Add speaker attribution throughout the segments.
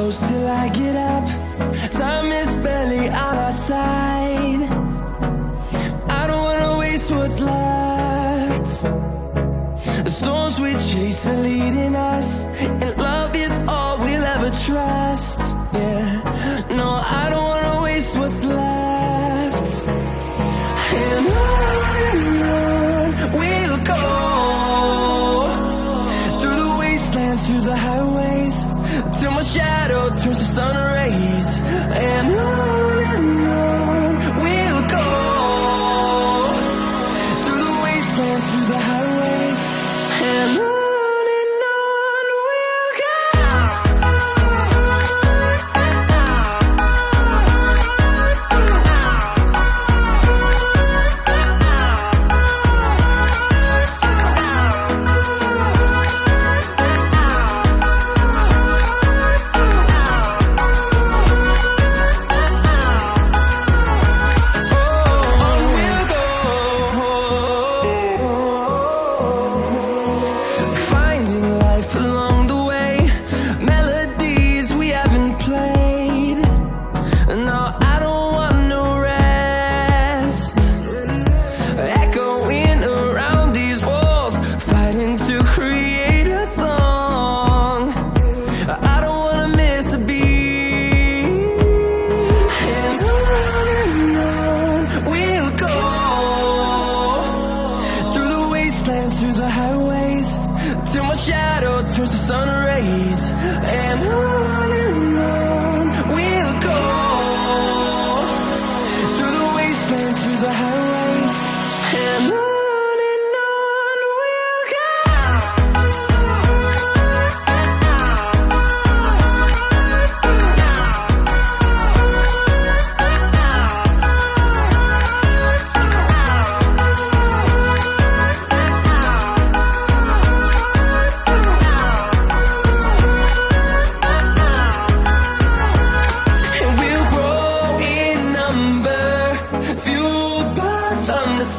Speaker 1: close till I get up. Time is barely on our side. I don't wanna waste what's left. The storms we chase are leading us, and love is all we'll ever trust. Yeah, no, I don't wanna waste what's left. And on we'll go, through the wastelands, through the highways, till my shadow turns to sun rays. And on we'll go, through the wastelands, through the highways, and on. Through the highways, till my shadow turns to sun rays. And on we'll go, through the wastelands, through the highways, and on we'll go.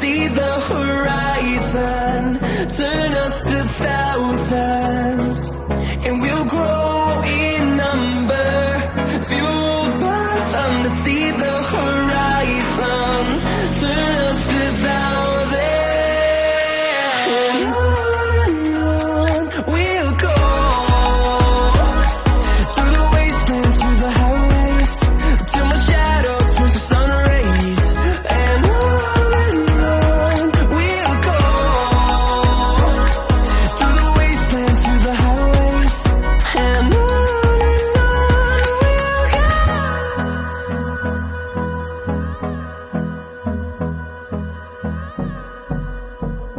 Speaker 1: See the horizon turn us to thousands, and we'll grow in number, fueled by them to see the horizon.